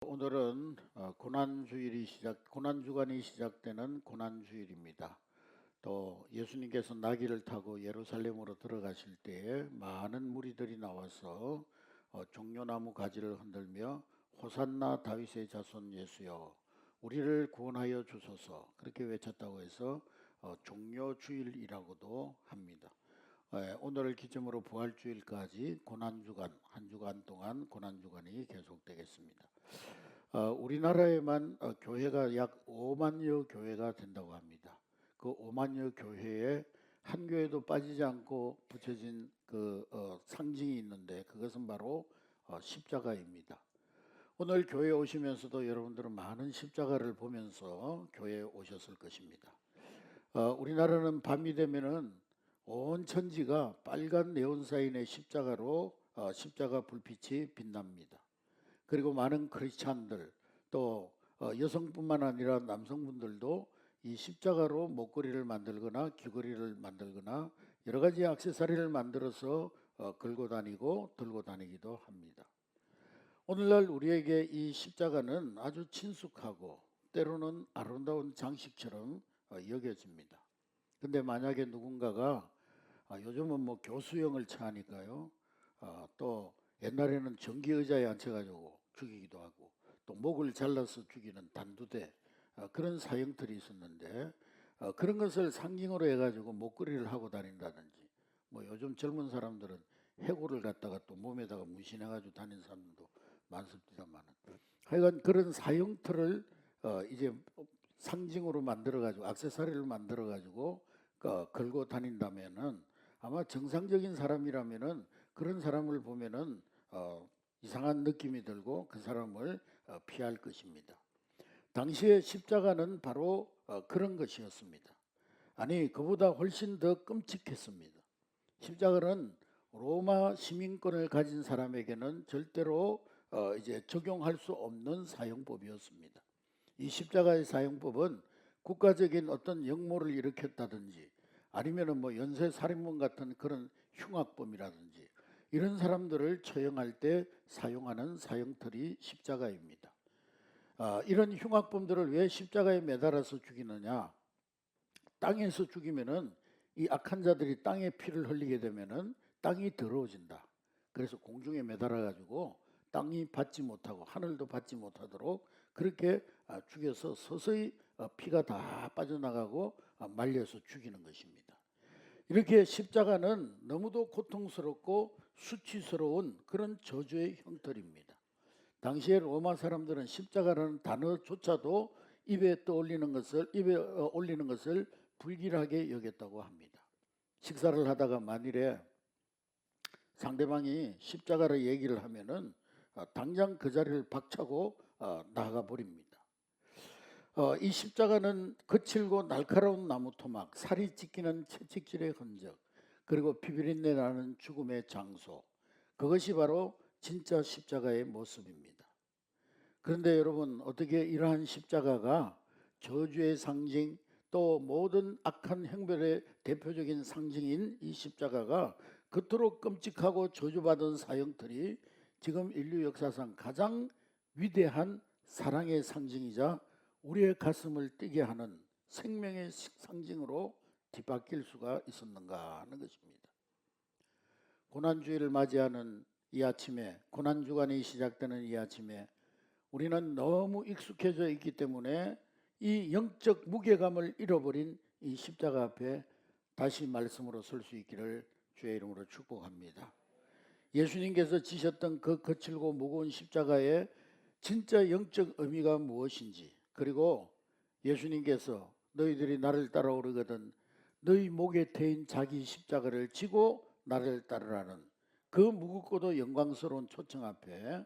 오늘은 고난주간이 시작되는 고난주일입니다. 또 예수님께서 나귀를 타고 예루살렘으로 들어가실 때에 많은 무리들이 나와서 종려나무 가지를 흔들며 호산나 다윗의 자손 예수여 우리를 구원하여 주소서 그렇게 외쳤다고 해서 종려주일이라고도 합니다. 오늘을 기점으로 부활주일까지 고난주간, 한 주간 동안 고난주간이 계속되겠습니다. 우리나라에만 교회가 약 5만여 교회가 된다고 합니다. 그 5만여 교회에 한 교회도 빠지지 않고 붙여진 상징이 있는데 그것은 바로 십자가입니다. 오늘 교회에 오시면서도 여러분들은 많은 십자가를 보면서 교회에 오셨을 것입니다. 우리나라는 밤이 되면은 온 천지가 빨간 네온사인의 십자가로 십자가 불빛이 빛납니다. 그리고 많은 크리스찬들 또 여성뿐만 아니라 남성분들도 이 십자가로 목걸이를 만들거나 귀걸이를 만들거나 여러 가지 액세서리를 만들어서 걸고 다니고 들고 다니기도 합니다. 오늘날 우리에게 이 십자가는 아주 친숙하고 때로는 아름다운 장식처럼 여겨집니다. 근데 만약에 누군가가 요즘은 뭐 교수형을 차니까요. 또 옛날에는 전기 의자에 앉혀가지고 죽이기도 하고 또 목을 잘라서 죽이는 단두대 그런 사형들이 있었는데 그런 것을 상징으로 해가지고 목걸이를 하고 다닌다든지 뭐 요즘 젊은 사람들은 해골을 갖다가 또 몸에다가 문신해가지고 다니는 사람들도 많습니다만 하여간 그런 사형틀을 이제 상징으로 만들어가지고 액세서리를 만들어가지고 걸고 다닌다면은 아마 정상적인 사람이라면은 그런 사람을 보면은 이상한 느낌이 들고 그 사람을 피할 것입니다. 당시에 십자가는 바로 그런 것이었습니다. 아니 그보다 훨씬 더 끔찍했습니다. 십자가는 로마 시민권을 가진 사람에게는 절대로 이제 적용할 수 없는 사형법이었습니다. 이 십자가의 사형법은 국가적인 어떤 역모를 일으켰다든지 아니면은 뭐 연쇄살인범 같은 그런 흉악범이라든지 이런 사람들을 처형할 때 사용하는 사형틀이 십자가입니다. 이런 흉악범들을 왜 십자가에 매달아서 죽이느냐? 땅에서 죽이면은 이 악한 자들이 땅에 피를 흘리게 되면은 땅이 더러워진다. 그래서 공중에 매달아 가지고 땅이 받지 못하고 하늘도 받지 못하도록 그렇게 죽여서 서서히 피가 다 빠져나가고 말려서 죽이는 것입니다. 이렇게 십자가는 너무도 고통스럽고 수치스러운 그런 저주의 형틀입니다. 당시에 로마 사람들은 십자가라는 단어조차도 입에 올리는 것을 불길하게 여겼다고 합니다. 식사를 하다가 만일에 상대방이 십자가를 얘기를 하면은 당장 그 자리를 박차고 나가 버립니다. 이 십자가는 거칠고 날카로운 나무 토막, 살이 찢기는 채찍질의 흔적, 그리고 피비린내 나는 죽음의 장소, 그것이 바로 진짜 십자가의 모습입니다. 그런데 여러분 어떻게 이러한 십자가가 저주의 상징 또 모든 악한 행별의 대표적인 상징인 이 십자가가 그토록 끔찍하고 저주받은 사형틀이 지금 인류 역사상 가장 위대한 사랑의 상징이자 우리의 가슴을 뛰게 하는 생명의 상징으로 뒤바뀔 수가 있었는가 하는 것입니다. 고난주일을 맞이하는 이 아침에, 고난주간이 시작되는 이 아침에 우리는 너무 익숙해져 있기 때문에 이 영적 무게감을 잃어버린 이 십자가 앞에 다시 말씀으로 설 수 있기를 주의 이름으로 축복합니다. 예수님께서 지셨던 그 거칠고 무거운 십자가의 진짜 영적 의미가 무엇인지, 그리고 예수님께서 너희들이 나를 따라오르거든 너희 목에 태인 자기 십자가를 지고 나를 따르라는 그 무겁고도 영광스러운 초청 앞에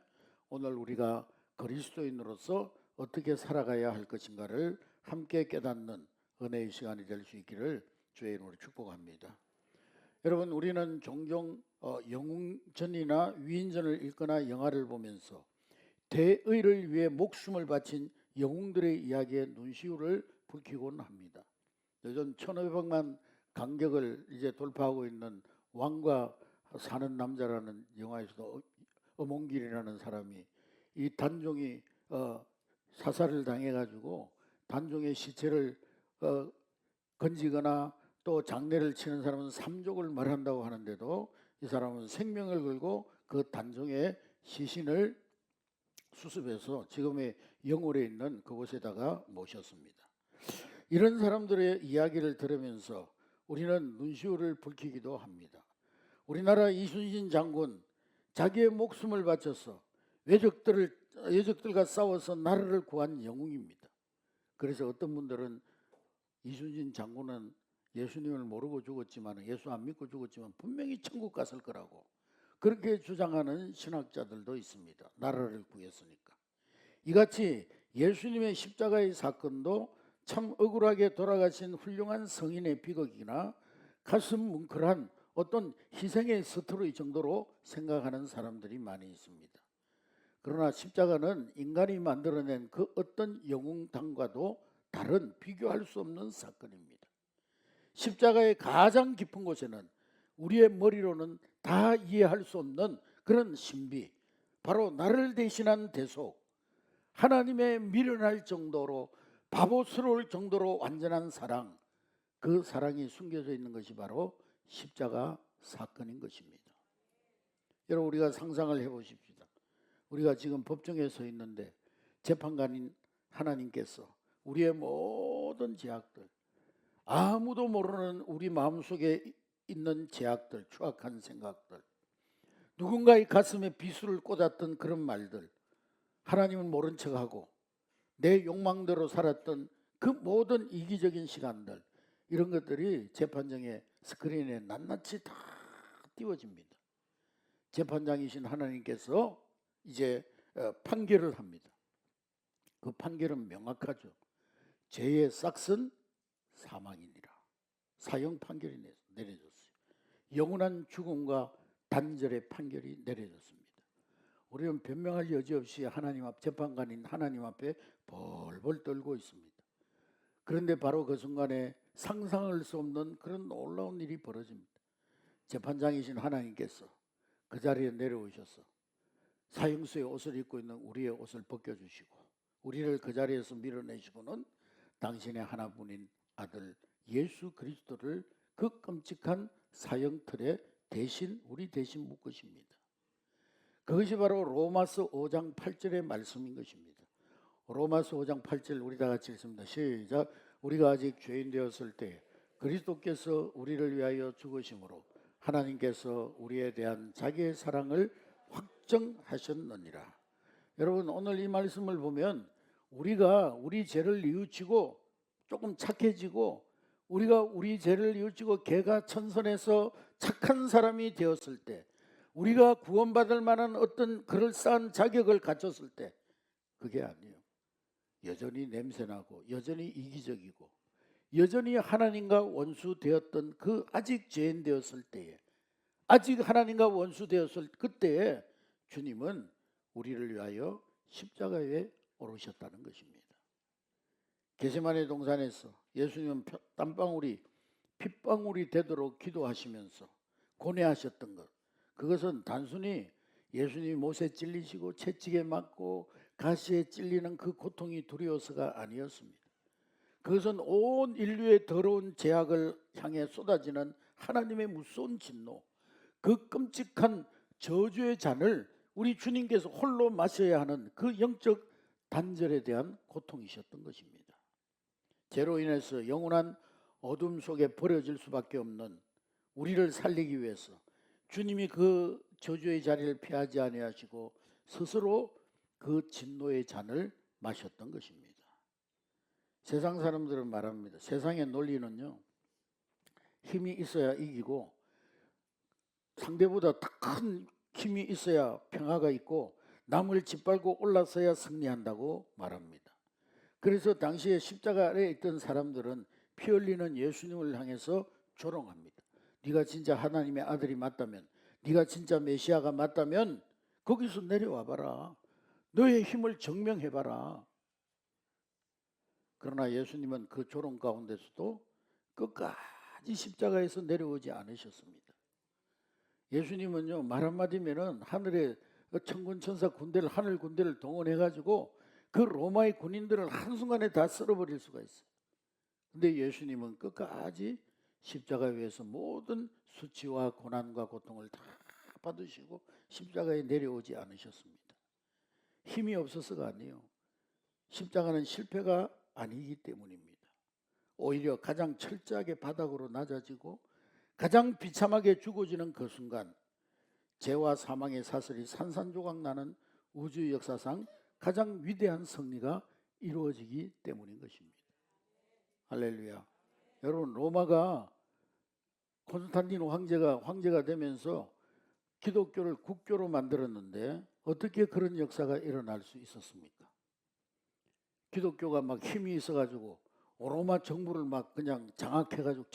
오늘 우리가 그리스도인으로서 어떻게 살아가야 할 것인가를 함께 깨닫는 은혜의 시간이 될 수 있기를 주의 이름으로 축복합니다. 여러분 우리는 종종 영웅전이나 위인전을 읽거나 영화를 보면서 대의를 위해 목숨을 바친 영웅들의 이야기에 눈시울을 붉히곤 합니다. 요즘 1,500만 간격을 이제 돌파하고 있는 왕과 사는 남자라는 영화에서도 어몽길이라는 사람이 이 단종이 사살을 당해가지고 단종의 시체를 건지거나 또 장례를 치는 사람은 삼족을 말한다고 하는데도 이 사람은 생명을 걸고 그 단종의 시신을 수습해서 지금의 영월에 있는 그곳에다가 모셨습니다. 이런 사람들의 이야기를 들으면서 우리는 눈시울을 붉히기도 합니다. 우리나라 이순신 장군 자기의 목숨을 바쳐서 외적들과 싸워서 나라를 구한 영웅입니다. 그래서 어떤 분들은 이순신 장군은 예수님을 모르고 죽었지만 예수 안 믿고 죽었지만 분명히 천국 갔을 거라고 그렇게 주장하는 신학자들도 있습니다. 나라를 구했으니까. 이같이 예수님의 십자가의 사건도 참 억울하게 돌아가신 훌륭한 성인의 비극이나 가슴 뭉클한 어떤 희생의 스토리 정도로 생각하는 사람들이 많이 있습니다. 그러나 십자가는 인간이 만들어낸 그 어떤 영웅담과도 다른 비교할 수 없는 사건입니다. 십자가의 가장 깊은 곳에는 우리의 머리로는 다 이해할 수 없는 그런 신비, 바로 나를 대신한 대속, 하나님의 미련할 정도로 바보스러울 정도로 완전한 사랑, 그 사랑이 숨겨져 있는 것이 바로 십자가 사건인 것입니다. 여러분, 우리가 상상을 해보십시다. 우리가 지금 법정에 서 있는데 재판관인 하나님께서 우리의 모든 죄악들, 아무도 모르는 우리 마음속에 있는 죄악들, 추악한 생각들, 누군가의 가슴에 비수를 꽂았던 그런 말들, 하나님은 모른 척하고 내 욕망대로 살았던 그 모든 이기적인 시간들, 이런 것들이 재판장의 스크린에 낱낱이 다 띄워집니다. 재판장이신 하나님께서 이제 판결을 합니다. 그 판결은 명확하죠. 죄의 싹은 사망이니라. 사형 판결이 내려졌어요. 영원한 죽음과 단절의 판결이 내려졌습니다. 우리는 변명할 여지 없이 하나님 앞, 재판관인 하나님 앞에 벌벌 떨고 있습니다. 그런데 바로 그 순간에 상상할 수 없는 그런 놀라운 일이 벌어집니다. 재판장이신 하나님께서 그 자리에 내려오셔서 사형수의 옷을 입고 있는 우리의 옷을 벗겨주시고 우리를 그 자리에서 밀어내시고는 당신의 하나뿐인 아들 예수 그리스도를 그 끔찍한 사형틀에 우리 대신 묶으십니다. 그것이 바로 로마서 5장 8절의 말씀인 것입니다. 로마서 5장 8절 우리 다 같이 읽습니다. 시작. 우리가 아직 죄인 되었을 때 그리스도께서 우리를 위하여 죽으심으로 하나님께서 우리에 대한 자기의 사랑을 확정하셨느니라. 여러분, 오늘 이 말씀을 보면 우리가 우리 죄를 뉘우치고 조금 착해지고 우리가 우리 죄를 뉘우치고 개가 천선해서 착한 사람이 되었을 때, 우리가 구원받을 만한 어떤 그럴싸한 자격을 갖췄을 때, 그게 아니에요. 여전히 냄새나고 여전히 이기적이고 여전히 하나님과 원수 되었던 그 아직 죄인 되었을 때에, 아직 하나님과 원수 되었을 그때에 주님은 우리를 위하여 십자가에 오르셨다는 것입니다. 겟세마네 동산에서 예수님은 땀방울이 핏방울이 되도록 기도하시면서 고뇌하셨던 것, 그것은 단순히 예수님이 못에 찔리시고 채찍에 맞고 가시에 찔리는 그 고통이 두려워서가 아니었습니다. 그것은 온 인류의 더러운 죄악을 향해 쏟아지는 하나님의 무서운 진노, 그 끔찍한 저주의 잔을 우리 주님께서 홀로 마셔야 하는 그 영적 단절에 대한 고통이셨던 것입니다. 죄로 인해서 영원한 어둠 속에 버려질 수밖에 없는 우리를 살리기 위해서 주님이 그 저주의 자리를 피하지 아니하시고 스스로 그 진노의 잔을 마셨던 것입니다. 세상 사람들은 말합니다. 세상의 논리는요, 힘이 있어야 이기고 상대보다 큰 힘이 있어야 평화가 있고 남을 짓밟고 올라서야 승리한다고 말합니다. 그래서 당시에 십자가 아래에 있던 사람들은 피 흘리는 예수님을 향해서 조롱합니다. 네가 진짜 하나님의 아들이 맞다면, 네가 진짜 메시아가 맞다면 거기서 내려와 봐라. 너의 힘을 증명해봐라. 그러나 예수님은 그 조롱 가운데서도 끝까지 십자가에서 내려오지 않으셨습니다. 예수님은요, 말 한마디면은 하늘의 천군 천사 군대를, 하늘 군대를 동원해가지고 그 로마의 군인들을 한순간에 다 쓸어버릴 수가 있어요. 근데 예수님은 끝까지 십자가에 위해서 모든 수치와 고난과 고통을 다 받으시고 십자가에 내려오지 않으셨습니다. 힘이 없어서가 아니에요. 십자가는 실패가 아니기 때문입니다. 오히려 가장 철저하게 바닥으로 낮아지고 가장 비참하게 죽어지는 그 순간 죄와 사망의 사슬이 산산조각 나는 우주 역사상 가장 위대한 승리가 이루어지기 때문인 것입니다. 할렐루야. 여러분, 로마가 콘스탄티노 황제가 되면서 기독교를 국교로 만들었는데 어떻게 그런 역사가 일어날 수 있었습니까? 기독교가 막 힘이 있어가지고 로마 정부를 막 그냥 장악해가지고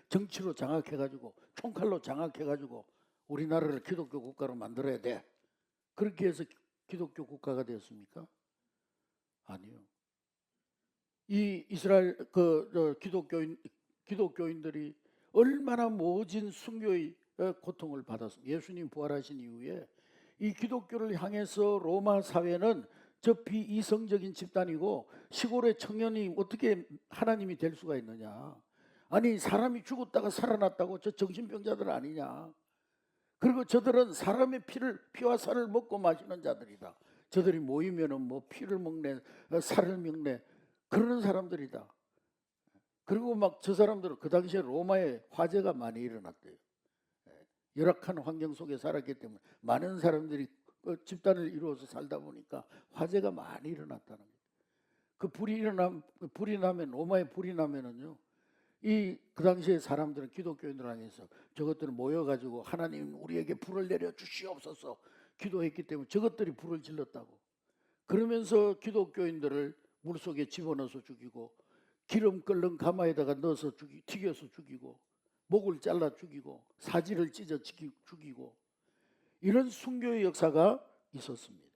정치로 장악해가지고 총칼로 장악해가지고 우리나라를 기독교 국가로 만들어야 돼. 그렇게 해서 기독교 국가가 되었습니까? 아니요. 이 이스라엘 기독교인들이 얼마나 모진 순교의 고통을 받았습니까? 예수님 부활하신 이후에 이 기독교를 향해서 로마 사회는 저 비이성적인 집단이고 시골의 청년이 어떻게 하나님이 될 수가 있느냐. 아니 사람이 죽었다가 살아났다고 저 정신병자들 아니냐. 그리고 저들은 사람의 피와 살을 먹고 마시는 자들이다. 저들이 모이면은 뭐 피를 먹네 살을 먹네 그러는 사람들이다. 그리고 막 저 사람들은 그 당시에 로마에 화재가 많이 일어났대요. 열악한 환경 속에 살았기 때문에 많은 사람들이 집단을 이루어서 살다 보니까 화재가 많이 일어났다는 거예요. 그 불이 나면 로마에 불이 나면은요. 그 당시에 사람들은 기독교인들 안에서 저것들을 모여가지고 하나님 우리에게 불을 내려 주시옵소서 기도했기 때문에 저것들이 불을 질렀다고. 그러면서 기독교인들을 물속에 집어넣어서 죽이고 기름 끓는 가마에다가 넣어서 튀겨서 죽이고 목을 잘라 죽이고 사지를 찢어 죽이고 이런 순교의 역사가 있었습니다.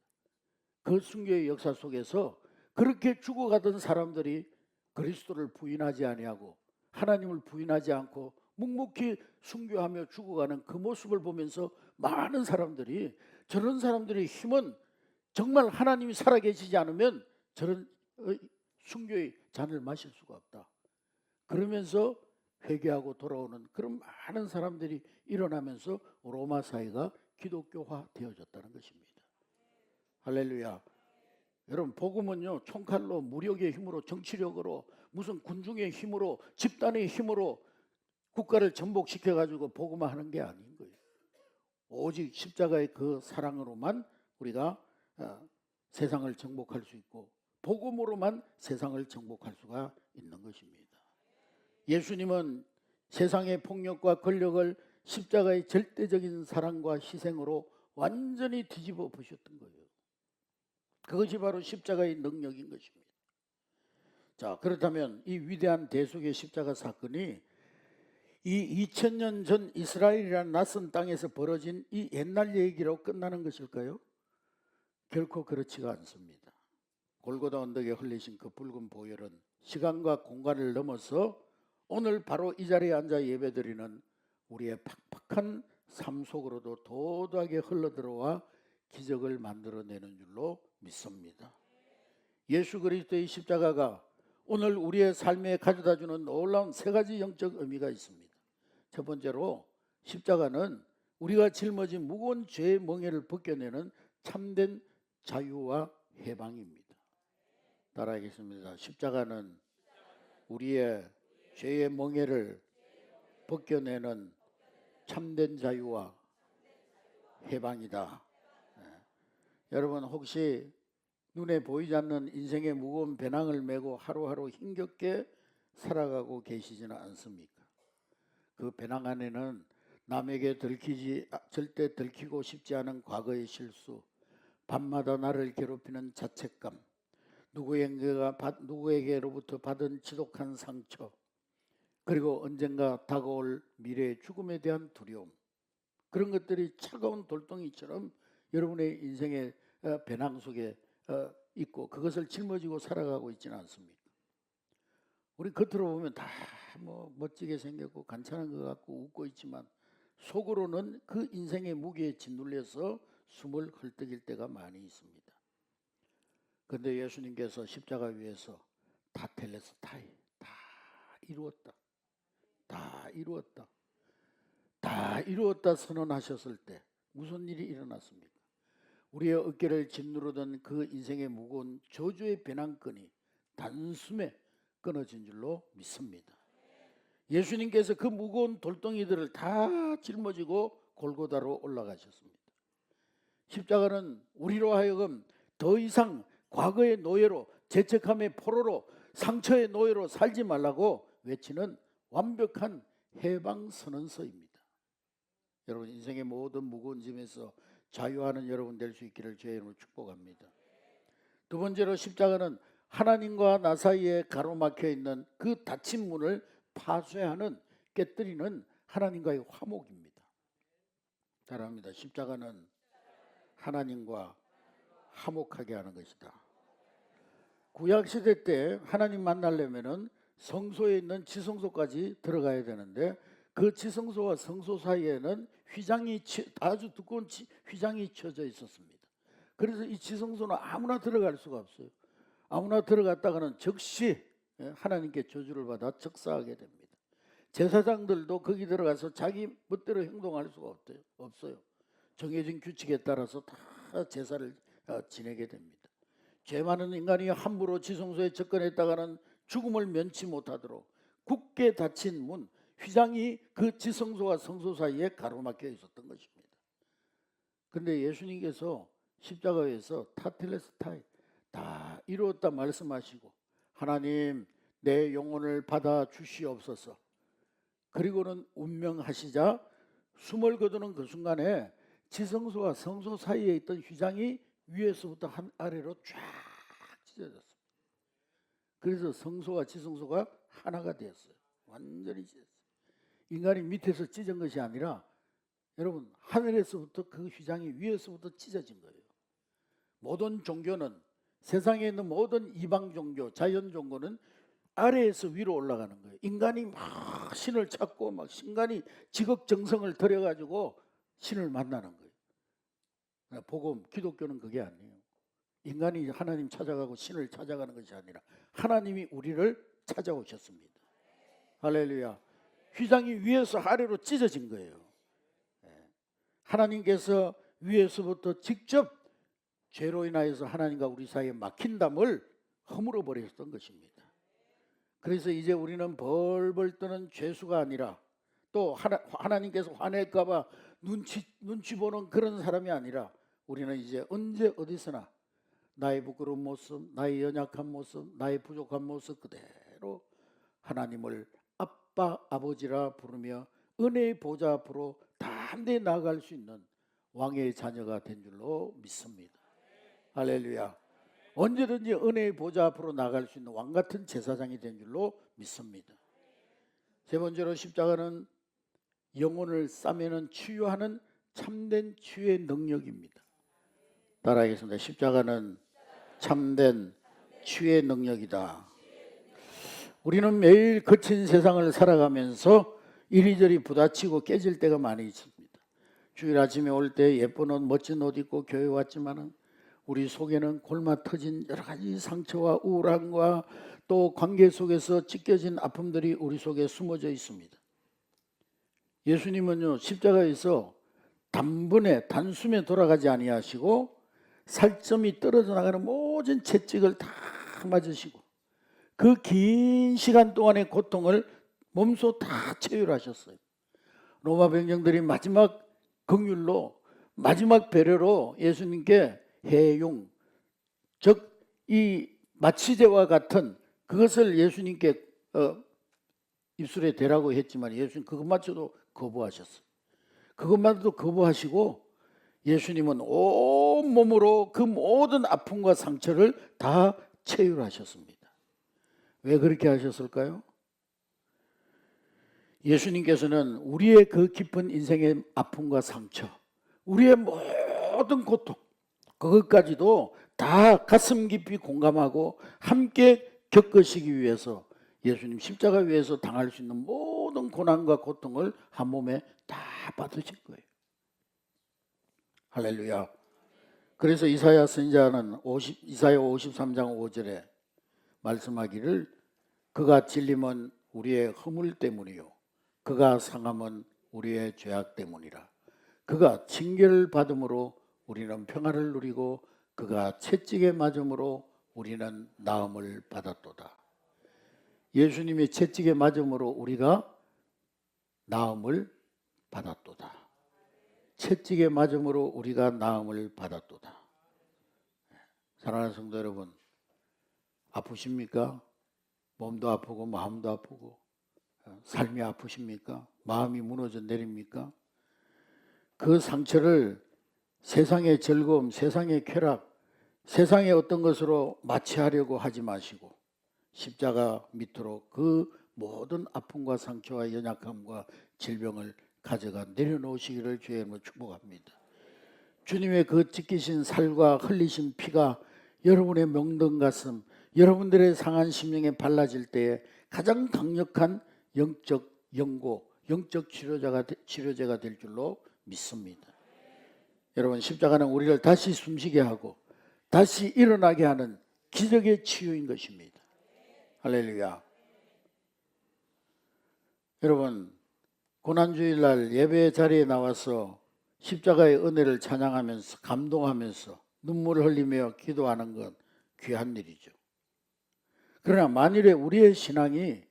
그 순교의 역사 속에서 그렇게 죽어가던 사람들이 그리스도를 부인하지 아니하고 하나님을 부인하지 않고 묵묵히 순교하며 죽어가는 그 모습을 보면서 많은 사람들이 저런 사람들의 힘은 정말 하나님이 살아계시지 않으면 저런 순교의 잔을 마실 수가 없다. 그러면서 회개하고 돌아오는 그런 많은 사람들이 일어나면서 로마 사회가 기독교화 되어졌다는 것입니다. 할렐루야. 여러분 복음은요 총칼로 무력의 힘으로 정치력으로 무슨 군중의 힘으로 집단의 힘으로 국가를 전복시켜 가지고 복음화하는 게 아닌 거예요. 오직 십자가의 그 사랑으로만 우리가 세상을 정복할 수 있고 복음으로만 세상을 정복할 수가 있는 것입니다. 예수님은 세상의 폭력과 권력을 십자가의 절대적인 사랑과 희생으로 완전히 뒤집어 보셨던 거예요. 그것이 바로 십자가의 능력인 것입니다. 자, 그렇다면 이 위대한 대속의 십자가 사건이 이 2000년 전 이스라엘이라는 낯선 땅에서 벌어진 이 옛날 얘기로 끝나는 것일까요? 결코 그렇지가 않습니다. 골고다 언덕에 흘리신 그 붉은 보혈은 시간과 공간을 넘어서 오늘 바로 이 자리에 앉아 예배드리는 우리의 팍팍한 삶 속으로도 도도하게 흘러들어와 기적을 만들어내는 줄로 믿습니다. 예수 그리스도의 십자가가 오늘 우리의 삶에 가져다주는 놀라운 세 가지 영적 의미가 있습니다. 첫 번째로 십자가는 우리가 짊어진 무거운 죄의 멍에를 벗겨내는 참된 자유와 해방입니다. 따라하겠습니다. 십자가는 우리의 죄의 멍에를 벗겨내는 참된 자유와 해방이다. 여러분 혹시 눈에 보이지 않는 인생의 무거운 배낭을 메고 하루하루 힘겹게 살아가고 계시지는 않습니까? 그 배낭 안에는 남에게 절대 들키고 싶지 않은 과거의 실수, 밤마다 나를 괴롭히는 자책감, 누구에게로부터 받은 지독한 상처, 그리고 언젠가 다가올 미래의 죽음에 대한 두려움, 그런 것들이 차가운 돌덩이처럼 여러분의 인생의 배낭 속에 있고 그것을 짊어지고 살아가고 있지는 않습니까? 우리 겉으로 보면 다 뭐 멋지게 생겼고 괜찮은 것 같고 웃고 있지만 속으로는 그 인생의 무게에 짓눌려서 숨을 헐떡일 때가 많이 있습니다. 근데 예수님께서 십자가 위에서 타텔레스타이, 다 이루었다, 다 이루었다, 다 이루었다 선언하셨을 때 무슨 일이 일어났습니까? 우리의 어깨를 짓누르던 그 인생의 무거운 저주의 배낭끈이 단숨에 끊어진 줄로 믿습니다. 예수님께서 그 무거운 돌덩이들을 다 짊어지고 골고다로 올라가셨습니다. 십자가는 우리로 하여금 더 이상 과거의 노예로, 죄책함의 포로로, 상처의 노예로 살지 말라고 외치는 완벽한 해방선언서입니다. 여러분, 인생의 모든 무거운 짐에서 자유하는 여러분 될 수 있기를 주의 이름으로 축복합니다. 두 번째로 십자가는 하나님과 나 사이에 가로막혀 있는 그 닫힌 문을 파쇄하는, 깨뜨리는 하나님과의 화목입니다. 사랑합니다. 십자가는 하나님과 화목하게 하는 것이다. 구약시대 때 하나님 만나려면은 성소에 있는 지성소까지 들어가야 되는데 그 지성소와 성소 사이에는 휘장이, 아주 두꺼운 휘장이 쳐져 있었습니다. 그래서 이 지성소는 아무나 들어갈 수가 없어요. 아무나 들어갔다가는 즉시 하나님께 저주를 받아 즉사하게 됩니다. 제사장들도 거기 들어가서 자기 멋대로 행동할 수가 없어요. 정해진 규칙에 따라서 다 제사를 지내게 됩니다. 죄 많은 인간이 함부로 지성소에 접근했다가는 죽음을 면치 못하도록 굳게 닫힌 문, 휘장이 그 지성소와 성소 사이에 가로막혀 있었던 것입니다. 그런데 예수님께서 십자가에서 타텔레스타이, 다 이루었다 말씀하시고 하나님 내 영혼을 받아 주시옵소서. 그리고는 운명하시자 숨을 거두는 그 순간에 지성소와 성소 사이에 있던 휘장이 위에서부터 아래로 쫙 찢어졌습니다. 그래서 성소와 지성소가 하나가 되었어요. 완전히 찢었어요. 인간이 밑에서 찢은 것이 아니라 여러분, 하늘에서부터 그 휘장이 위에서부터 찢어진 거예요. 모든 종교는, 세상에 있는 모든 이방 종교, 자연 종교는 아래에서 위로 올라가는 거예요. 인간이 막 신을 찾고 막 인간이 지극정성을 들여가지고 신을 만나는 거예요. 복음, 기독교는 그게 아니에요. 인간이 하나님 찾아가고 신을 찾아가는 것이 아니라 하나님이 우리를 찾아오셨습니다. 할렐루야. 휘장이 위에서 아래로 찢어진 거예요. 하나님께서 위에서부터 직접 죄로 인하여서 하나님과 우리 사이에 막힌 담을 허물어 버렸던 것입니다. 그래서 이제 우리는 벌벌 떠는 죄수가 아니라 또 하나님께서 화낼까 봐 눈치 보는 그런 사람이 아니라 우리는 이제 언제 어디서나 나의 부끄러운 모습, 나의 연약한 모습, 나의 부족한 모습 그대로 하나님을 아빠, 아버지라 부르며 은혜의 보좌 앞으로 담대히 나아갈 수 있는 왕의 자녀가 된 줄로 믿습니다. 할렐루야. 언제든지 은혜의 보좌 앞으로 나아갈 수 있는 왕같은 제사장이 된 줄로 믿습니다. 세 번째로 십자가는 영혼을 싸매는 치유하는 참된 치유의 능력입니다. 따라하겠습니다. 십자가는 참된 치유의 능력이다. 우리는 매일 거친 세상을 살아가면서 이리저리 부딪히고 깨질 때가 많이 있습니다. 주일 아침에 올 때 예쁜 옷, 멋진 옷 입고 교회 왔지만은 우리 속에는 골마 터진 여러 가지 상처와 우울함과 또 관계 속에서 찢겨진 아픔들이 우리 속에 숨어져 있습니다. 예수님은요, 십자가에서 단숨에 돌아가지 아니하시고 살점이 떨어져 나가는 모든 채찍을 다 맞으시고 그 긴 시간 동안의 고통을 몸소 다 체휼하셨어요. 로마 병정들이 마지막 긍휼로, 마지막 배려로 예수님께 해용, 즉 이 마취제와 같은 그것을 예수님께 입술에 대라고 했지만 예수님 그것마저도 거부하셨어요. 그것마저도 거부하시고 예수님은 온몸으로 그 모든 아픔과 상처를 다 체휼하셨습니다. 왜 그렇게 하셨을까요? 예수님께서는 우리의 그 깊은 인생의 아픔과 상처, 우리의 모든 고통, 그것까지도 다 가슴 깊이 공감하고 함께 겪으시기 위해서 예수님 십자가 위에서 당할 수 있는 모든 고난과 고통을 한 몸에 다 받으실 거예요. 할렐루야. 그래서 이사야 선지자는 이사야 53장 5절에 말씀하기를 그가 찔림은 우리의 허물 때문이요 그가 상함은 우리의 죄악 때문이라. 그가 징계를 받음으로 우리는 평안을 누리고 그가 채찍에 맞음으로 우리는 나음을 받았도다. 예수님이 채찍에 맞음으로 우리가 나음을 받았도다. 채찍에 맞음으로 우리가 나음을 받았도다. 사랑하는 성도 여러분, 아프십니까? 몸도 아프고 마음도 아프고 삶이 아프십니까? 마음이 무너져 내립니까? 그 상처를 세상의 즐거움, 세상의 쾌락, 세상의 어떤 것으로 마취하려고 하지 마시고 십자가 밑으로 그 모든 아픔과 상처와 연약함과 질병을 가져가 내려놓으시기를 주의 이름으로 축복합니다. 주님의 그 찢기신 살과 흘리신 피가 여러분의 명동 가슴, 여러분들의 상한 심령에 발라질 때에 가장 강력한 영적 연고, 영적 치료제가 될 줄로 믿습니다. 여러분, 십자가는 우리를 다시 숨쉬게 하고 다시 일어나게 하는 기적의 치유인 것입니다. 할렐루야. 여러분, 고난주일날 예배 자리에 나와서 십자가의 은혜를 찬양하면서 감동하면서 눈물을 흘리며 기도하는 건 귀한 일이죠. 그러나 만일에 우리의 신앙이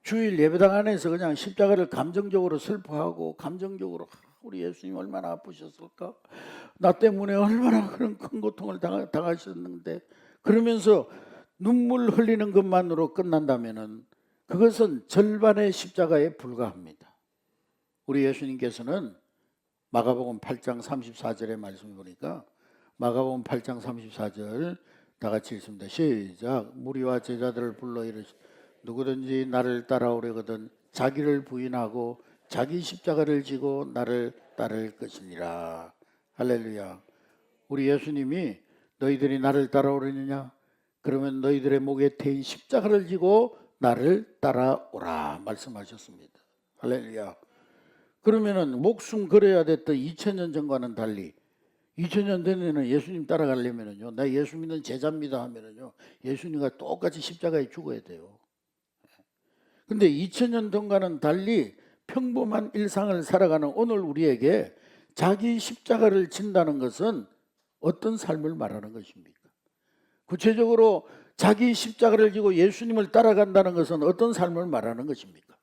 주일 예배당 안에서 그냥 십자가를 감정적으로 슬퍼하고 감정적으로 우리 예수님 얼마나 아프셨을까? 나 때문에 얼마나 그런 큰 고통을 당하셨는데 그러면서 눈물 흘리는 것만으로 끝난다면 그것은 절반의 십자가에 불과합니다. 우리 예수님께서는 마가복음 8장 34절의 말씀을 보니까 마가복음 8장 34절 다 같이 읽습니다. 시작. 무리와 제자들을 불러 이르시되 누구든지 나를 따라오려거든 자기를 부인하고 자기 십자가를 지고 나를 따를 것이니라. 할렐루야. 우리 예수님이 너희들이 나를 따라오려느냐? 그러면 너희들의 목에 태인 십자가를 지고 나를 따라오라 말씀하셨습니다. 할렐루야. 그러면은 목숨 걸어야 됐던 2000년 전과는 달리 2000년 전에는 예수님 따라가려면요, 나 예수 믿는 제자입니다 하면은요, 예수님과 똑같이 십자가에 죽어야 돼요. 근데 2000년 전과는 달리 평범한 일상을 살아가는 오늘 우리에게 자기 십자가를 진다는 것은 어떤 삶을 말하는 것입니까? 구체적으로 자기 십자가를 지고 예수님을 따라간다는 것은 어떤 삶을 말하는 것입니까?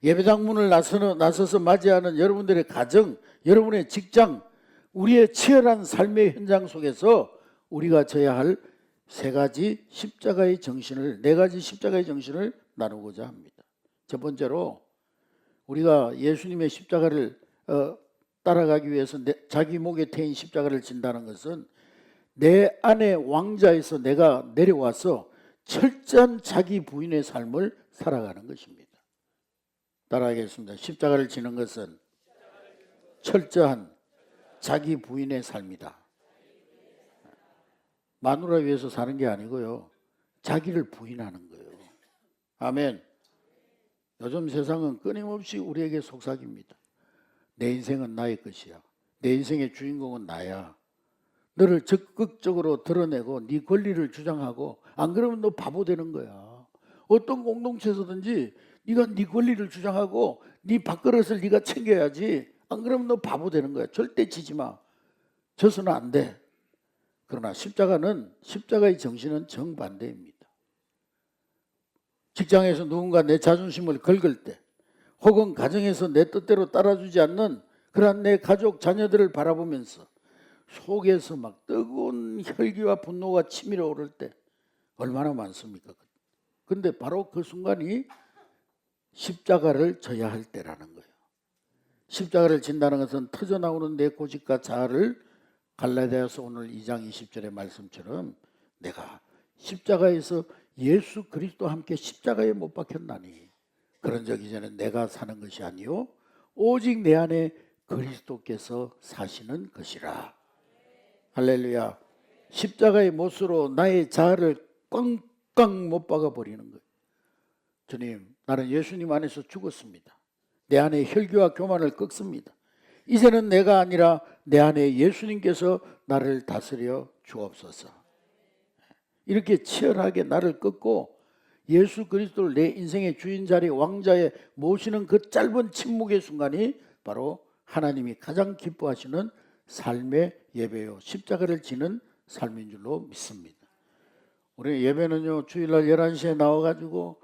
예배당 문을 나서서 맞이하는 여러분들의 가정, 여러분의 직장, 우리의 치열한 삶의 현장 속에서 우리가 져야 할 네 가지 십자가의 정신을 나누고자 합니다. 첫 번째로 우리가 예수님의 십자가를 따라가기 위해서 자기 목에 태인 십자가를 진다는 것은 내 안의 왕자에서 내가 내려와서 철저한 자기 부인의 삶을 살아가는 것입니다. 따라하겠습니다. 십자가를 지는 것은 철저한 자기 부인의 삶이다. 마누라 위해서 사는 게 아니고요, 자기를 부인하는 거예요. 아멘. 요즘 세상은 끊임없이 우리에게 속삭입니다. 내 인생은 나의 것이야. 내 인생의 주인공은 나야. 너를 적극적으로 드러내고 네 권리를 주장하고 안 그러면 너 바보 되는 거야. 어떤 공동체에서든지 네가 네 권리를 주장하고 네 밥그릇을 네가 챙겨야지. 안 그러면 너 바보 되는 거야. 절대 지지 마. 져서는 안 돼. 그러나 십자가의 정신은 정반대입니다. 직장에서 누군가 내 자존심을 긁을 때, 혹은 가정에서 내 뜻대로 따라주지 않는 그러한 내 가족 자녀들을 바라보면서 속에서 막 뜨거운 혈기와 분노가 치밀어 오를 때 얼마나 많습니까? 그런데 바로 그 순간이 십자가를 져야 할 때라는 거예요. 십자가를 진다는 것은 터져나오는 내 고집과 자아를 갈라디아서 오늘 2장 20절의 말씀처럼 내가 십자가에서 예수 그리스도와 함께 십자가에 못 박혔나니 그런 적 이제는 내가 사는 것이 아니요 오직 내 안에 그리스도께서 사시는 것이라. 할렐루야. 십자가의 못으로 나의 자아를 꽝꽝 못 박아버리는 거예요. 주님, 나는 예수님 안에서 죽었습니다. 내 안에 혈기와 교만을 꺾습니다. 이제는 내가 아니라 내 안에 예수님께서 나를 다스려 주옵소서. 이렇게 치열하게 나를 끊고 예수 그리스도를 내 인생의 주인 자리 왕자에 모시는 그 짧은 침묵의 순간이 바로 하나님이 가장 기뻐하시는 삶의 예배요, 십자가를 지는 삶인 줄로 믿습니다. 우리 예배는요, 주일날 11시에 나와가지고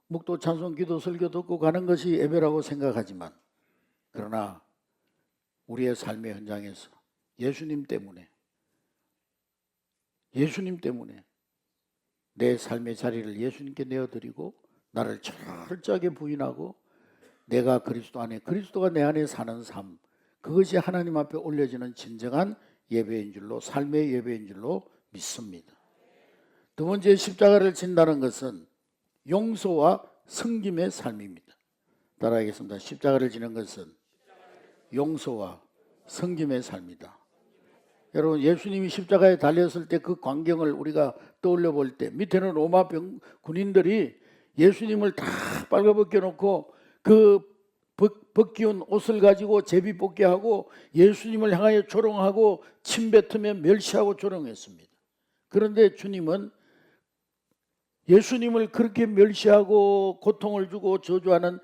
묵도 찬송 기도 설교 듣고 가는 것이 예배라고 생각하지만, 그러나 우리의 삶의 현장에서 예수님 때문에 내 삶의 자리를 예수님께 내어드리고 나를 철저하게 부인하고 내가 그리스도 안에, 그리스도가 내 안에 사는 삶, 그것이 하나님 앞에 올려지는 진정한 예배인 줄로, 삶의 예배인 줄로 믿습니다. 두 번째, 십자가를 진다는 것은 용서와 섬김의 삶입니다. 따라하겠습니다. 십자가를 지는 것은 용서와 섬김의 삶이다. 여러분, 예수님이 십자가에 달렸을 때 그 광경을 우리가 떠올려 볼 때, 밑에는 로마 군인들이 예수님을 다 빨가벗겨 놓고 그 벗기운 옷을 가지고 제비 뽑게 하고 예수님을 향하여 조롱하고 침 뱉으며 멸시하고 조롱했습니다. 그런데 주님은 예수님을 그렇게 멸시하고 고통을 주고 저주하는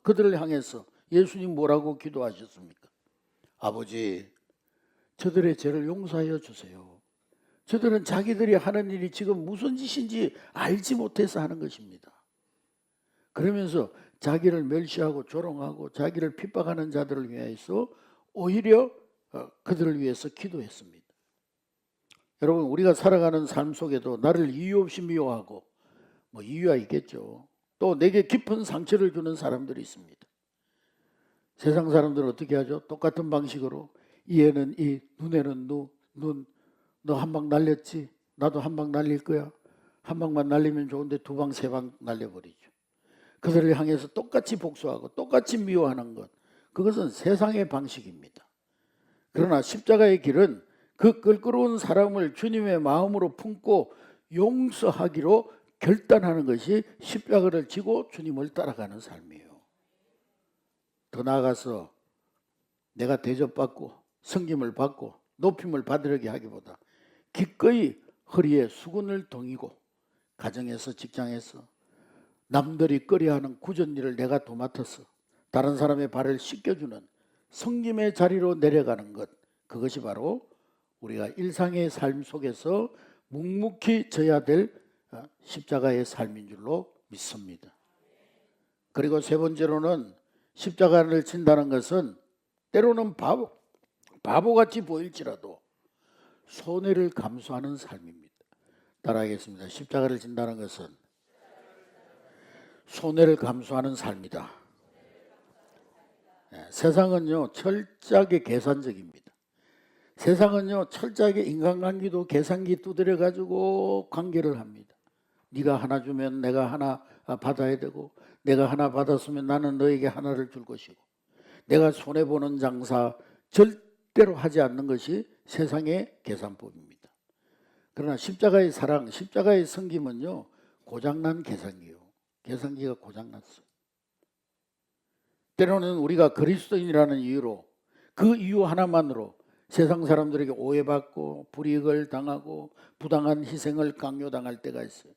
그들을 향해서 예수님 뭐라고 기도하셨습니까? 아버지, 저들의 죄를 용서하여 주세요. 저들은 자기들이 하는 일이 지금 무슨 짓인지 알지 못해서 하는 것입니다. 그러면서 자기를 멸시하고 조롱하고 자기를 핍박하는 자들을 위해서 오히려 그들을 위해서 기도했습니다. 여러분, 우리가 살아가는 삶 속에도 나를 이유 없이 미워하고, 이유가 있겠죠. 또 내게 깊은 상처를 주는 사람들이 있습니다. 세상 사람들은 어떻게 하죠? 똑같은 방식으로 이에는 이, 눈에는 눈, 너 한 방 날렸지? 나도 한 방 날릴 거야. 한 방만 날리면 좋은데 두 방, 세 방 날려버리죠. 그들을 향해서 똑같이 복수하고 똑같이 미워하는 것, 그것은 세상의 방식입니다. 그러나 십자가의 길은 그 껄끄러운 사람을 주님의 마음으로 품고 용서하기로 결단하는 것이 십자가를 지고 주님을 따라가는 삶이에요. 더 나아가서 내가 대접받고 섬김을 받고 높임을 받으려고 하기보다 기꺼이 허리에 수건을 동이고 가정에서, 직장에서 남들이 꺼려하는 굳은 일을 내가 도맡아서 다른 사람의 발을 씻겨주는 섬김의 자리로 내려가는 것, 그것이 바로 우리가 일상의 삶 속에서 묵묵히 져야 될 십자가의 삶인 줄로 믿습니다. 그리고 세 번째로는 십자가를 진다는 것은 때로는 바보같이 보일지라도 손해를 감수하는 삶입니다. 따라하겠습니다. 십자가를 진다는 것은 손해를 감수하는 삶이다. 세상은요, 철저하게 계산적입니다. 세상은요, 철저하게 인간관계도 계산기 두드려 가지고 관계를 합니다. 네가 하나 주면 내가 하나 받아야 되고, 내가 하나 받았으면 나는 너에게 하나를 줄 것이고, 내가 손해보는 장사 절대로 하지 않는 것이 세상의 계산법입니다. 그러나 십자가의 사랑, 십자가의 섬김은요, 고장난 계산기요. 계산기가 고장났어요. 때로는 우리가 그리스도인이라는 이유로, 그 이유 하나만으로 세상 사람들에게 오해받고 불이익을 당하고 부당한 희생을 강요당할 때가 있어요.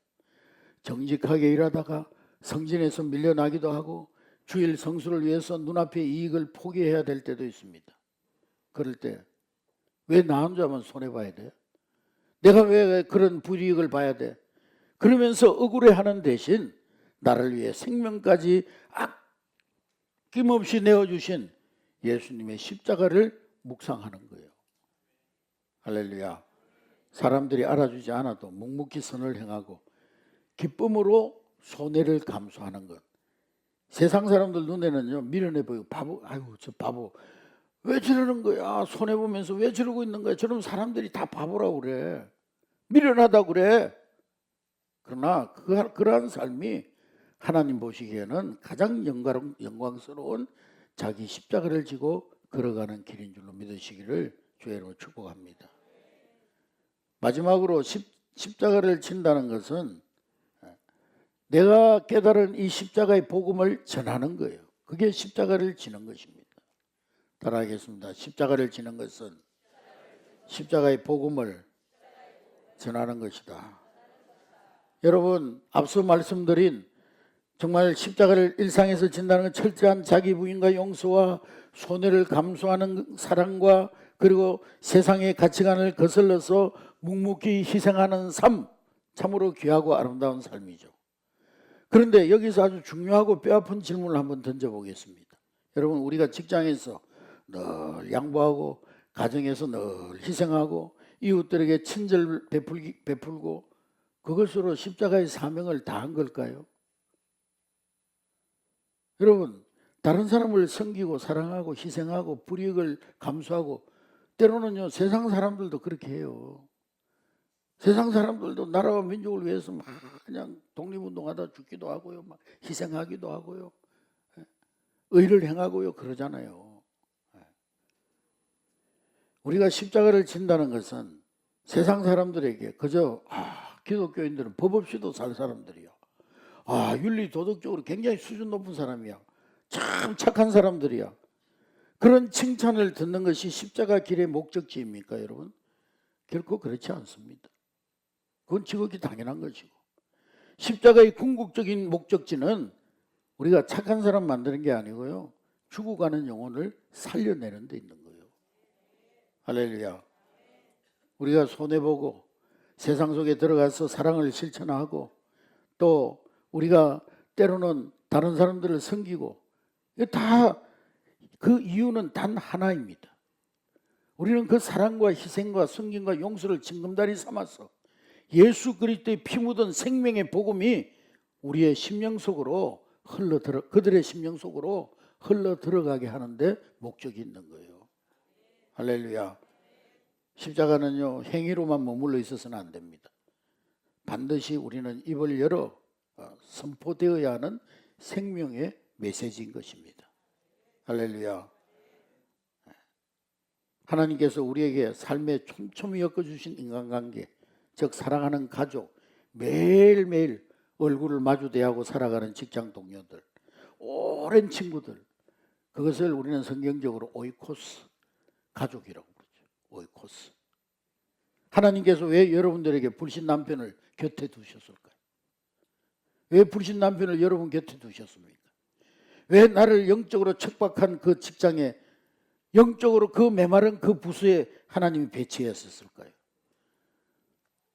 정직하게 일하다가 성진에서 밀려나기도 하고 주일 성수를 위해서 눈앞의 이익을 포기해야 될 때도 있습니다. 그럴 때 왜 나 혼자만 손해봐야 돼? 내가 왜 그런 불이익을 봐야 돼? 그러면서 억울해하는 대신 나를 위해 생명까지 아낌없이 내어주신 예수님의 십자가를 묵상하는 거예요. 할렐루야. 사람들이 알아주지 않아도 묵묵히 선을 행하고 기쁨으로 손해를 감수하는 것. 세상 사람들 눈에는요, 미련해 보이고 바보, 아이고 저 바보 왜 저러는 거야? 손해보면서 왜 저러고 있는 거야? 저런 사람들이 다 바보라고 그래. 미련하다고 그래. 그러나 그러한 삶이 하나님 보시기에는 가장 영광스러운 자기 십자가를 지고 걸어가는 길인 줄로 믿으시기를 주의 이름으로 축복합니다. 마지막으로 십자가를 진다는 것은 내가 깨달은 이 십자가의 복음을 전하는 거예요. 그게 십자가를 지는 것입니다. 따라하겠습니다. 십자가를 지는 것은 십자가의 복음을 전하는 것이다. 여러분, 앞서 말씀드린 정말 십자가를 일상에서 진다는 건 철저한 자기 부인과 용서와 손해를 감수하는 사랑과 그리고 세상의 가치관을 거슬러서 묵묵히 희생하는 삶, 참으로 귀하고 아름다운 삶이죠. 그런데 여기서 아주 중요하고 뼈아픈 질문을 한번 던져보겠습니다. 여러분, 우리가 직장에서 늘 양보하고 가정에서 늘 희생하고 이웃들에게 친절 베풀고 그것으로 십자가의 사명을 다한 걸까요? 여러분, 다른 사람을 섬기고 사랑하고 희생하고 불이익을 감수하고 때로는요 세상 사람들도 그렇게 해요. 세상 사람들도 나라와 민족을 위해서 막 그냥 독립운동하다 죽기도 하고요, 막 희생하기도 하고요, 의를 행하고요 그러잖아요. 우리가 십자가를 진다는 것은 세상 사람들에게 그저 기독교인들은 법 없이도 살 사람들이야. 윤리 도덕적으로 굉장히 수준 높은 사람이야. 참 착한 사람들이야. 그런 칭찬을 듣는 것이 십자가 길의 목적지입니까, 여러분? 결코 그렇지 않습니다. 그건 지극히 당연한 것이고, 십자가의 궁극적인 목적지는 우리가 착한 사람 만드는 게 아니고요, 죽어가는 영혼을 살려내는 데 있는 거예요. 할렐루야. 우리가 손해보고 세상 속에 들어가서 사랑을 실천하고 또 우리가 때로는 다른 사람들을 섬기고 다 그 이유는 단 하나입니다. 우리는 그 사랑과 희생과 섬김과 용서를 징검다리 삼아서 예수 그리스도의 피 묻은 생명의 복음이 우리의 심령 속으로 그들의 심령 속으로 흘러 들어가게 하는데 목적이 있는 거예요. 할렐루야. 십자가는요 행위로만 머물러 있어서는 안 됩니다. 반드시 우리는 입을 열어 선포되어야 하는 생명의 메시지인 것입니다. 할렐루야. 하나님께서 우리에게 삶에 촘촘히 엮어주신 인간관계, 즉 사랑하는 가족, 매일매일 얼굴을 마주대하고 살아가는 직장 동료들, 오랜 친구들, 그것을 우리는 성경적으로 오이코스, 가족이라고 부르죠. 오이코스. 하나님께서 왜 여러분들에게 불신 남편을 곁에 두셨을까요? 왜 불신 남편을 여러분 곁에 두셨습니까? 왜 나를 영적으로 척박한 그 직장에, 영적으로 그 메마른 그 부서에 하나님이 배치했었을까요?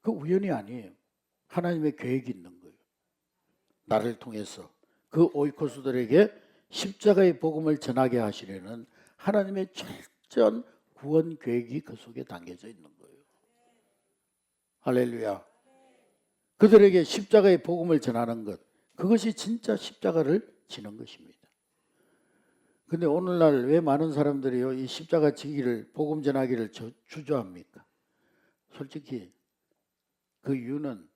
그 우연이 아니에요. 하나님의 계획이 있는 거예요. 나를 통해서 그 오이코스들에게 십자가의 복음을 전하게 하시려는 하나님의 철저한 구원 계획이 그 속에 담겨져 있는 거예요. 할렐루야. 그들에게 십자가의 복음을 전하는 것, 그것이 진짜 십자가를 지는 것입니다. 근데 오늘날 왜 많은 사람들이요 이 십자가 지기를, 복음 전하기를 주저합니까? 솔직히 그 이유는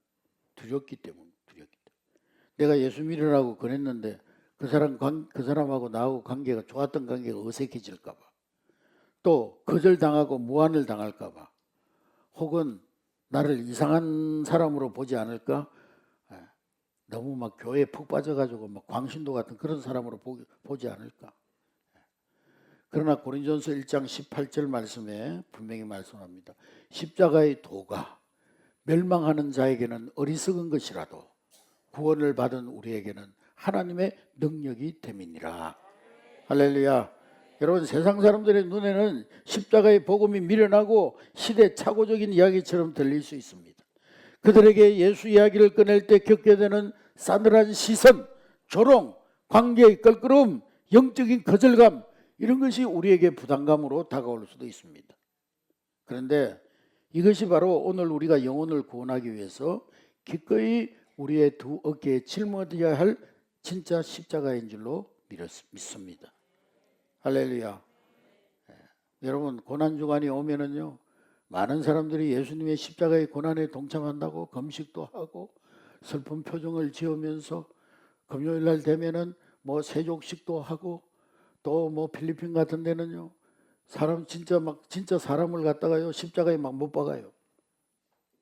두렵기 때문에. 내가 예수 믿으라고 권했는데 그 사람하고 나하고 관계가 좋았던 관계가 어색해질까 봐, 또 거절당하고 무안을 당할까 봐, 혹은 나를 이상한 사람으로 보지 않을까, 너무 막 교회에 푹 빠져가지고 막 광신도 같은 그런 사람으로 보지 않을까. 그러나 고린도전서 1장 18절 말씀에 분명히 말씀합니다. 십자가의 도가 멸망하는 자에게는 어리석은 것이라도 구원을 받은 우리에게는 하나님의 능력이 됨이니라. 할렐루야. 여러분, 세상 사람들의 눈에는 십자가의 복음이 미련하고 시대착오적인 이야기처럼 들릴 수 있습니다. 그들에게 예수 이야기를 꺼낼 때 겪게 되는 싸늘한 시선, 조롱, 관계의 껄끄러움, 영적인 거절감, 이런 것이 우리에게 부담감으로 다가올 수도 있습니다. 그런데 이것이 바로 오늘 우리가 영혼을 구원하기 위해서 기꺼이 우리의 두 어깨에 짊어져야 할 진짜 십자가인 줄로 믿습니다. 할렐루야. 여러분, 고난주간이 오면은요 많은 사람들이 예수님의 십자가의 고난에 동참한다고 금식도 하고 슬픈 표정을 지으면서 금요일 날 되면은 뭐 세족식도 하고 또 뭐 필리핀 같은 데는요 사람 진짜 사람을 갖다가요 십자가에 막 못 박아요.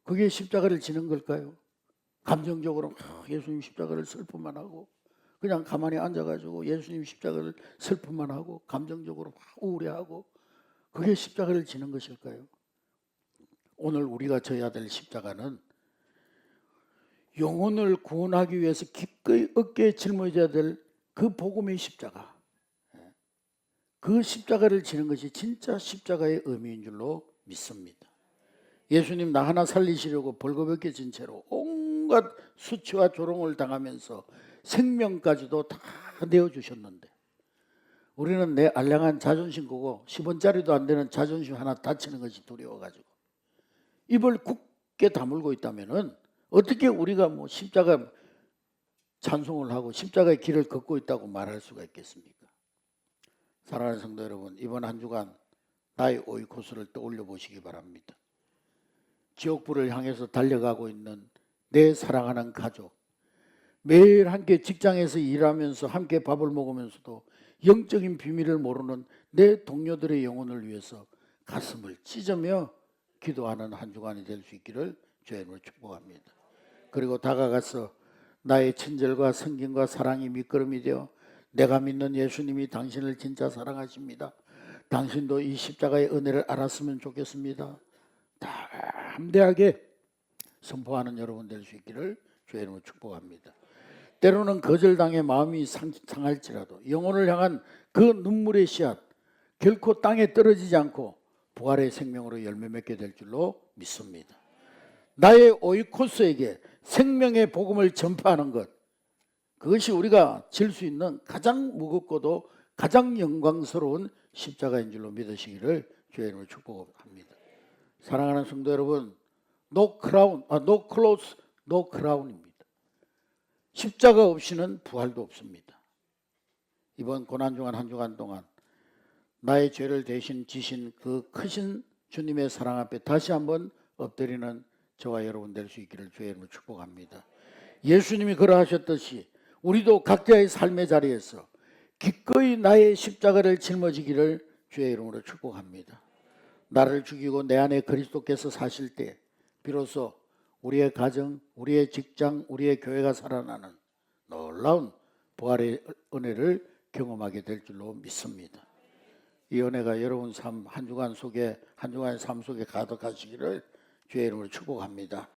그게 십자가를 지는 걸까요? 감정적으로 예수님 십자가를 슬퍼만 하고 그냥 가만히 앉아가지고 예수님 십자가를 슬픔만 하고 감정적으로 막 우울해하고 그게 십자가를 지는 것일까요? 오늘 우리가 져야 될 십자가는 영혼을 구원하기 위해서 기꺼이 어깨에 짊어져야 될 그 복음의 십자가, 그 십자가를 지는 것이 진짜 십자가의 의미인 줄로 믿습니다. 예수님 나 하나 살리시려고 벌거벗게 진 채로 온갖 수치와 조롱을 당하면서 생명까지도 다 내어주셨는데 우리는 내 알량한 자존심 보고 10원짜리도 안 되는 자존심 하나 다치는 것이 두려워가지고 입을 굳게 다물고 있다면은 어떻게 우리가 뭐 십자가 찬송을 하고 십자가의 길을 걷고 있다고 말할 수가 있겠습니까? 사랑하는 성도 여러분, 이번 한 주간 나의 오이코스를 떠올려 보시기 바랍니다. 지옥불을 향해서 달려가고 있는 내 사랑하는 가족, 매일 함께 직장에서 일하면서 함께 밥을 먹으면서도 영적인 비밀을 모르는 내 동료들의 영혼을 위해서 가슴을 찢으며 기도하는 한 주간이 될 수 있기를 주의 이름으로 축복합니다. 그리고 다가가서 나의 친절과 성김과 사랑이 밑거름이 되어 내가 믿는 예수님이 당신을 진짜 사랑하십니다. 당신도 이 십자가의 은혜를 알았으면 좋겠습니다. 담대하게 선포하는 여러분 될 수 있기를 주의 이름으로 축복합니다. 때로는 거절당해 마음이 상할지라도 영혼을 향한 그 눈물의 씨앗 결코 땅에 떨어지지 않고 부활의 생명으로 열매 맺게 될 줄로 믿습니다. 나의 오이코스에게 생명의 복음을 전파하는 것, 그것이 우리가 질 수 있는 가장 무겁고도 가장 영광스러운 십자가인 줄로 믿으시기를 주의 이름으로 축복합니다. 사랑하는 성도 여러분, no cross, no crown입니다. 십자가 없이는 부활도 없습니다. 이번 고난중한 한 주간 동안 나의 죄를 대신 지신 그 크신 주님의 사랑 앞에 다시 한번 엎드리는 저와 여러분 될 수 있기를 주의 이름으로 축복합니다. 예수님이 그러하셨듯이 우리도 각자의 삶의 자리에서 기꺼이 나의 십자가를 짊어지기를 주의 이름으로 축복합니다. 나를 죽이고 내 안에 그리스도께서 사실 때 비로소 우리의 가정, 우리의 직장, 우리의 교회가 살아나는 놀라운 부활의 은혜를 경험하게 될 줄로 믿습니다. 이 은혜가 여러분 삶 한 주간의 삶 속에 가득하시기를 주의 이름으로 축복합니다.